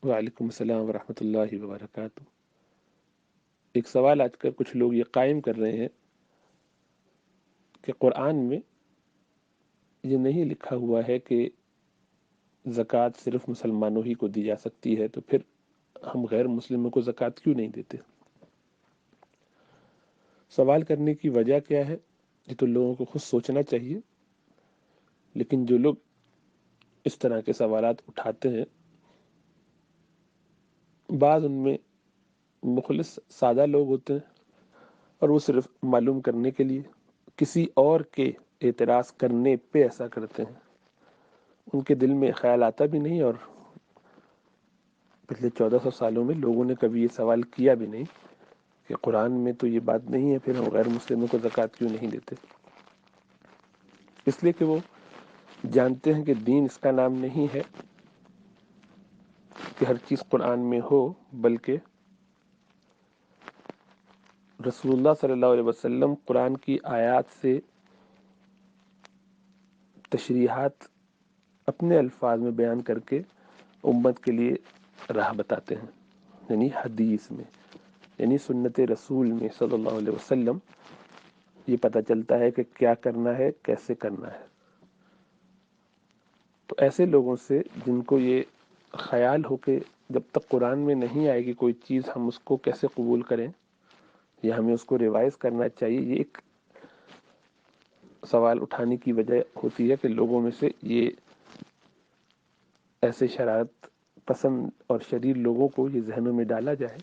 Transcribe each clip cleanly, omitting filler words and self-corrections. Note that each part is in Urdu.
وعلیکم السلام ورحمۃ اللہ وبرکاتہ۔ ایک سوال آج کل کچھ لوگ یہ قائم کر رہے ہیں کہ قرآن میں یہ نہیں لکھا ہوا ہے کہ زکوٰۃ صرف مسلمانوں ہی کو دی جا سکتی ہے، تو پھر ہم غیر مسلموں کو زکوٰۃ کیوں نہیں دیتے؟ سوال کرنے کی وجہ کیا ہے یہ تو لوگوں کو خود سوچنا چاہیے، لیکن جو لوگ اس طرح کے سوالات اٹھاتے ہیں، بعض ان میں مخلص سادہ لوگ ہوتے ہیں اور وہ صرف معلوم کرنے کے لیے کسی اور کے اعتراض کرنے پہ ایسا کرتے ہیں۔ ان کے دل میں خیال آتا بھی نہیں، اور پچھلے 1400 سالوں میں لوگوں نے کبھی یہ سوال کیا بھی نہیں کہ قرآن میں تو یہ بات نہیں ہے، پھر ہم غیر مسلموں کو زکوٰۃ کیوں نہیں دیتے؟ اس لیے کہ وہ جانتے ہیں کہ دین اس کا نام نہیں ہے کہ ہر چیز قرآن میں ہو، بلکہ رسول اللہ صلی اللہ علیہ وسلم قرآن کی آیات سے تشریحات اپنے الفاظ میں بیان کر کے امت کے لیے راہ بتاتے ہیں، یعنی حدیث میں، یعنی سنت رسول میں صلی اللہ علیہ وسلم یہ پتہ چلتا ہے کہ کیا کرنا ہے، کیسے کرنا ہے۔ تو ایسے لوگوں سے جن کو یہ خیال ہو کہ جب تک قرآن میں نہیں آئے گی کوئی چیز ہم اس کو کیسے قبول کریں یا ہمیں اس کو ریوائز کرنا چاہیے، یہ ایک سوال اٹھانے کی وجہ ہوتی ہے کہ لوگوں میں سے یہ ایسے شرارت پسند اور شریر لوگوں کو یہ ذہنوں میں ڈالا جائے،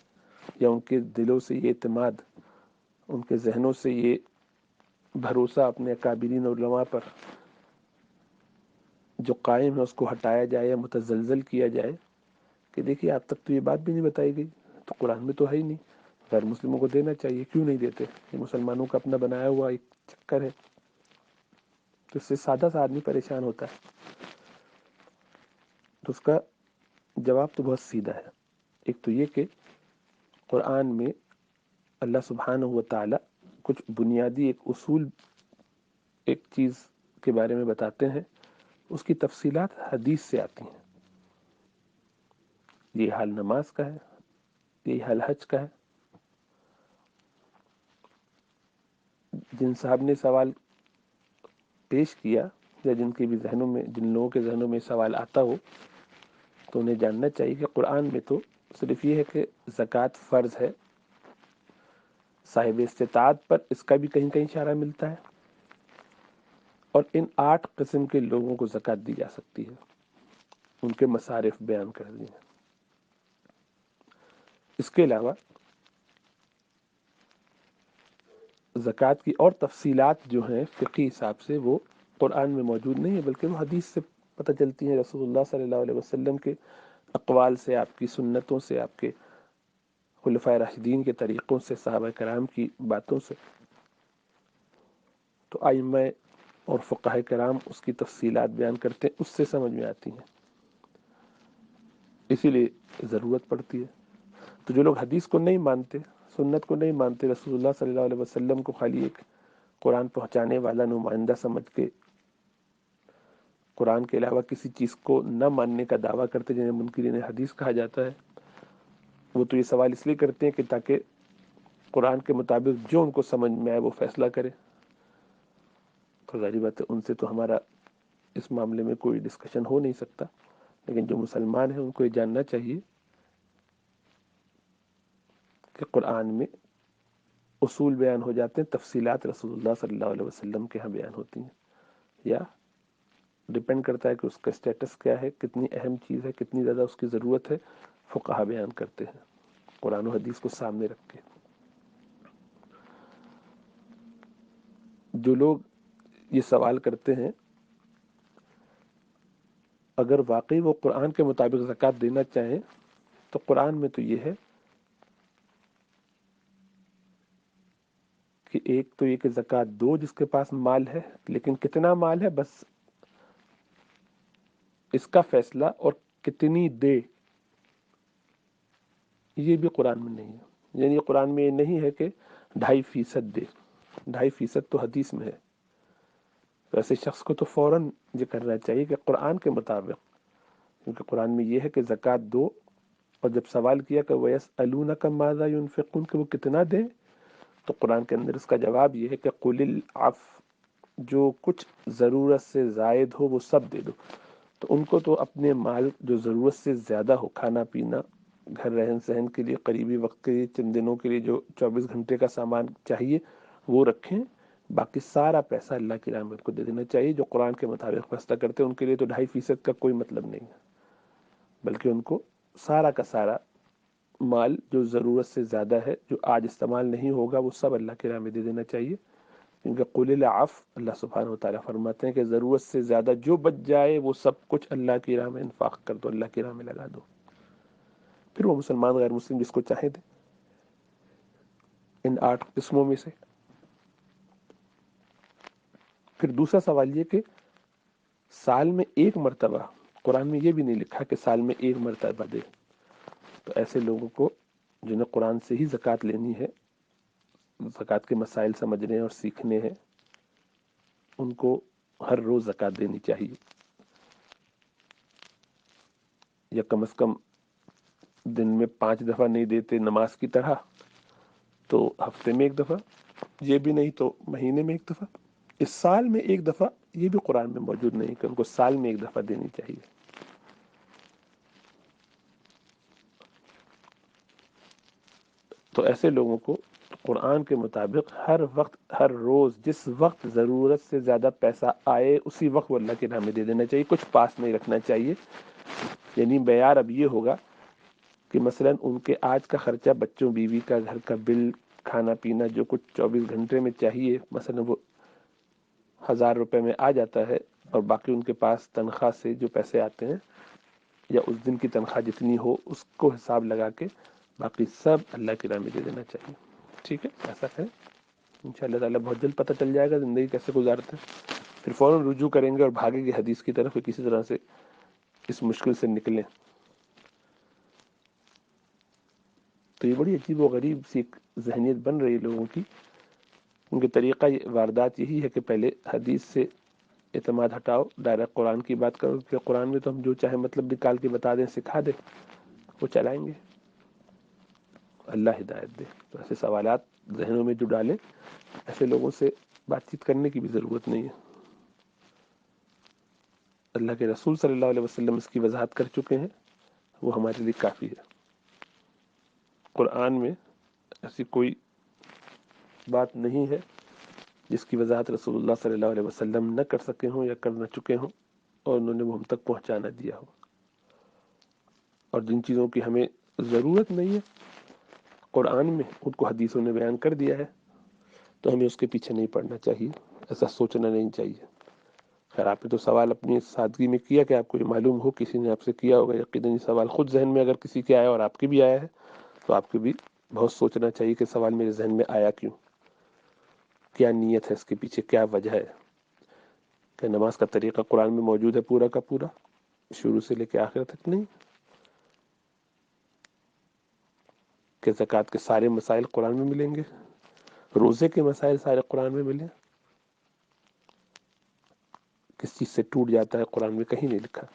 یا ان کے دلوں سے یہ اعتماد، ان کے ذہنوں سے یہ بھروسہ اپنے اکابرین علماء پر جو قائم ہے اس کو ہٹایا جائے یا متزلزل کیا جائے کہ دیکھیے آپ تک تو یہ بات بھی نہیں بتائی گئی، تو قرآن میں تو ہے ہی نہیں، غیر مسلموں کو دینا چاہیے، کیوں نہیں دیتے؟ یہ مسلمانوں کا اپنا بنایا ہوا ایک چکر ہے۔ تو اس سے سادہ سا آدمی پریشان ہوتا ہے۔ تو اس کا جواب تو بہت سیدھا ہے۔ ایک تو یہ کہ قرآن میں اللہ سبحانہ و تعالی کچھ بنیادی ایک اصول، ایک چیز کے بارے میں بتاتے ہیں، اس کی تفصیلات حدیث سے آتی ہیں۔ یہ حال نماز کا ہے، یہ حال حج کا ہے۔ جن صاحب نے سوال پیش کیا یا جن کے بھی ذہنوں میں، جن لوگوں کے ذہنوں میں سوال آتا ہو، تو انہیں جاننا چاہیے کہ قرآن میں تو صرف یہ ہے کہ زکوٰۃ فرض ہے، صاحب استطاعت پر اس کا بھی کہیں کہیں اشارہ ملتا ہے، اور ان 8 قسم کے لوگوں کو زکوٰۃ دی جا سکتی ہے، ان کے مصارف بیان کر دیے ہیں۔ اس کے علاوہ زکوٰۃ کی اور تفصیلات جو ہیں فقہی حساب سے وہ قرآن میں موجود نہیں ہے، بلکہ وہ حدیث سے پتہ چلتی ہیں، رسول اللہ صلی اللہ علیہ وسلم کے اقوال سے، آپ کی سنتوں سے، آپ کے خلفائے راشدین کے طریقوں سے، صحابہ کرام کی باتوں سے۔ تو ائمہ اور فقہاء کرام اس کی تفصیلات بیان کرتے ہیں، اس سے سمجھ میں آتی ہیں، اسی لیے ضرورت پڑتی ہے۔ تو جو لوگ حدیث کو نہیں مانتے، سنت کو نہیں مانتے، رسول اللہ صلی اللہ علیہ وسلم کو خالی ایک قرآن پہنچانے والا نمائندہ سمجھ کے قرآن کے علاوہ کسی چیز کو نہ ماننے کا دعویٰ کرتے، جنہیں منکرین حدیث کہا جاتا ہے، وہ تو یہ سوال اس لیے کرتے ہیں کہ تاکہ قرآن کے مطابق جو ان کو سمجھ میں آئے وہ فیصلہ کرے۔ تو ظاہری بات ہے ان سے تو ہمارا اس معاملے میں کوئی ڈسکشن ہو نہیں سکتا، لیکن جو مسلمان ہیں ان کو یہ جاننا چاہیے کہ قرآن میں اصول بیان ہو جاتے ہیں، تفصیلات رسول اللہ صلی اللہ علیہ وسلم کے ہاں بیان ہوتی ہیں، یا ڈپینڈ کرتا ہے کہ اس کا اسٹیٹس کیا ہے، کتنی اہم چیز ہے، کتنی زیادہ اس کی ضرورت ہے، فقہا بیان کرتے ہیں قرآن و حدیث کو سامنے رکھ کے۔ جو لوگ یہ سوال کرتے ہیں، اگر واقعی وہ قرآن کے مطابق زکوٰۃ دینا چاہیں تو قرآن میں تو یہ ہے کہ ایک تو یہ کہ زکوٰۃ دو جس کے پاس مال ہے، لیکن کتنا مال ہے بس اس کا فیصلہ، اور کتنی دے یہ بھی قرآن میں نہیں ہے۔ یعنی قرآن میں یہ نہیں ہے کہ 2.5% دے، 2.5% تو حدیث میں ہے۔ تو ایسے شخص کو تو فوراً یہ کرنا چاہیے کہ قرآن کے مطابق، کیونکہ قرآن میں یہ ہے کہ زکوٰۃ دو اور جب سوال کیا کہ وَيَسْأَلُونَكَ مَاذَا يُنْفِقُونَ کہ وہ کتنا دیں، تو قرآن کے اندر اس کا جواب یہ ہے کہ قُلِ الْعَفْوَ جو کچھ ضرورت سے زائد ہو وہ سب دے دو. تو ان کو تو اپنے مال جو ضرورت سے زیادہ ہو، کھانا پینا، گھر رہن سہن کے لیے، قریبی وقت کے لیے، چند دنوں کے لیے جو 24 گھنٹے کا سامان چاہیے وہ رکھیں. باقی سارا پیسہ اللہ کی راہ میں ان کو دے دینا چاہیے. جو قرآن کے مطابق فیصلہ کرتے ہیں ان کے لیے تو 2.5% کا کوئی مطلب نہیں ہے، بلکہ ان کو سارا کا سارا مال جو ضرورت سے زیادہ ہے، جو آج استعمال نہیں ہوگا، وہ سب اللہ کی راہ میں دے دینا چاہیے. کیونکہ قُلِ الْعَفْوَ اللہ سبحانہ وتعالیٰ فرماتے ہیں کہ ضرورت سے زیادہ جو بچ جائے وہ سب کچھ اللہ کی راہ میں انفاق کر دو، اللہ کی راہ میں لگا دو. پھر وہ مسلمان غیر مسلم جس کو چاہے دے ان 8 قسموں میں سے. پھر دوسرا سوال یہ کہ سال میں ایک مرتبہ، قرآن میں یہ بھی نہیں لکھا کہ سال میں ایک مرتبہ دے. تو ایسے لوگوں کو جنہیں قرآن سے ہی زکوٰۃ لینی ہے، زکوٰۃ کے مسائل سمجھنے اور سیکھنے ہیں، ان کو ہر روز زکوٰۃ دینی چاہیے، یا کم از کم دن میں 5 دفعہ نہیں دیتے نماز کی طرح تو ہفتے میں 1 دفعہ، یہ بھی نہیں تو مہینے میں 1 دفعہ. اس سال میں 1 دفعہ یہ بھی قرآن میں موجود نہیں کہ ان کو سال میں 1 دفعہ دینی چاہیے. تو ایسے لوگوں کو قرآن کے مطابق ہر وقت، ہر روز، جس وقت ضرورت سے زیادہ پیسہ آئے اسی وقت وہ اللہ کے راہ میں دے دینا چاہیے. کچھ پاس نہیں رکھنا چاہیے. یعنی معیار اب یہ ہوگا کہ مثلا ان کے آج کا خرچہ، بچوں بیوی کا، گھر کا بل، کھانا پینا، جو کچھ 24 گھنٹے میں چاہیے، مثلا وہ 1000 روپے میں آ جاتا ہے، اور باقی ان کے پاس تنخواہ سے جو پیسے آتے ہیں یا اس دن کی تنخواہ جتنی ہو اس کو حساب لگا کے باقی سب اللہ کی راہ میں دے دینا چاہیے. ٹھیک ہے، ایسا کریں انشاءاللہ تعالیٰ بہت جلد پتہ چل جائے گا زندگی کیسے گزارتے ہیں. پھر فوراً رجوع کریں گے اور بھاگیں گے حدیث کی طرف کہ کسی طرح سے اس مشکل سے نکلیں. تو یہ بڑی عجیب و غریب سی ایک ذہنیت بن رہی ہے لوگوں کی. ان کے طریقہ واردات یہی ہے کہ پہلے حدیث سے اعتماد ہٹاؤ، ڈائریکٹ قرآن کی بات کرو کہ قرآن میں تو ہم جو چاہے مطلب نکال کے بتا دیں، سکھا دیں، وہ چلائیں گے. اللہ ہدایت دے. تو ایسے سوالات ذہنوں میں جو ڈالیں، ایسے لوگوں سے بات چیت کرنے کی بھی ضرورت نہیں ہے. اللہ کے رسول صلی اللہ علیہ وسلم اس کی وضاحت کر چکے ہیں، وہ ہمارے لیے کافی ہے. قرآن میں ایسی کوئی بات نہیں ہے جس کی وضاحت رسول اللہ صلی اللہ علیہ وسلم نہ کر سکے ہوں یا کر نہ چکے ہوں اور انہوں نے وہ ہم تک پہنچا نہ دیا ہو. اور جن چیزوں کی ہمیں ضرورت نہیں ہے قرآن میں، ان کو حدیثوں نے بیان کر دیا ہے، تو ہمیں اس کے پیچھے نہیں پڑنا چاہیے، ایسا سوچنا نہیں چاہیے. خیر، آپ نے تو سوال اپنی سادگی میں کیا کہ آپ کو یہ معلوم ہو، کسی نے آپ سے کیا ہوگا. یقیناً یہ سوال خود ذہن میں اگر کسی کے آیا اور آپ کے بھی آیا ہے تو آپ کو بھی بہت سوچنا چاہیے کہ سوال میرے ذہن میں آیا کیوں، کیا نیت ہے اس کے پیچھے، کیا وجہ ہے. کہ نماز کا طریقہ قرآن میں موجود ہے پورا کا پورا، شروع سے لے کے آخر تک نہیں، کہ زکوٰۃ کے سارے مسائل قرآن میں ملیں گے، روزے کے مسائل سارے قرآن میں ملیں. کس چیز سے ٹوٹ جاتا ہے قرآن میں کہیں نہیں لکھا.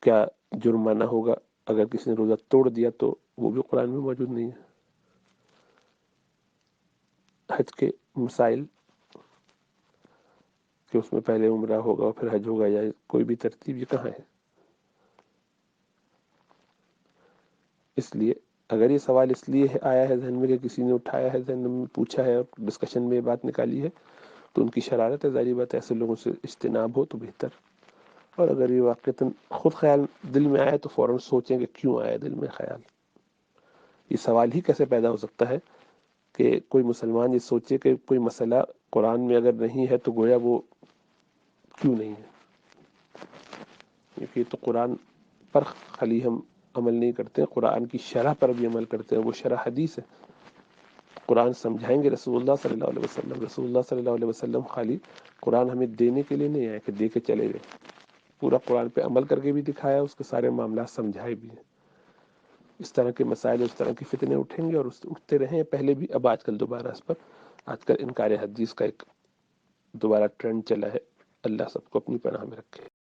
کیا جرمانہ ہوگا اگر کسی نے روزہ توڑ دیا تو وہ بھی قرآن میں موجود نہیں ہے. حج کے مسائل کہ اس میں پہلے عمرہ ہوگا اور پھر حج ہوگا، یا کوئی بھی ترتیب، یہ کہاں ہے. اس لیے اگر یہ سوال اس لیے آیا ہے ذہن میں کہ کسی نے اٹھایا ہے، ذہن میں پوچھا ہے اور ڈسکشن میں یہ بات نکالی ہے، تو ان کی شرارت ہے. ظاہری بات ہے ایسے لوگوں سے اجتناب ہو تو بہتر. اور اگر یہ واقعتاً خود خیال دل میں آئے تو فوراً سوچیں کہ کیوں آیا دل میں خیال. یہ سوال ہی کیسے پیدا ہو سکتا ہے کہ کوئی مسلمان یہ سوچے کہ کوئی مسئلہ قرآن میں اگر نہیں ہے تو گویا وہ کیوں نہیں ہے. کیونکہ تو قرآن پر خالی ہم عمل نہیں کرتے ہیں، قرآن کی شرح پر بھی عمل کرتے ہیں، وہ شرح حدیث ہے. قرآن سمجھائیں گے رسول اللہ صلی اللہ علیہ وسلم. رسول اللہ صلی اللہ علیہ وسلم خالی قرآن ہمیں دینے کے لیے نہیں آئے کہ دے کے چلے گئے، پورا قرآن پہ عمل کر کے بھی دکھایا، اس کے سارے معاملات سمجھائے بھی ہیں. اس طرح کے مسائل، اس طرح کی فتنے اٹھیں گے اور اٹھتے رہیں پہلے بھی، اب آج کل دوبارہ اس پر آج کل انکار حدیث کا ایک دوبارہ ٹرینڈ چلا ہے. اللہ سب کو اپنی پناہ میں رکھے.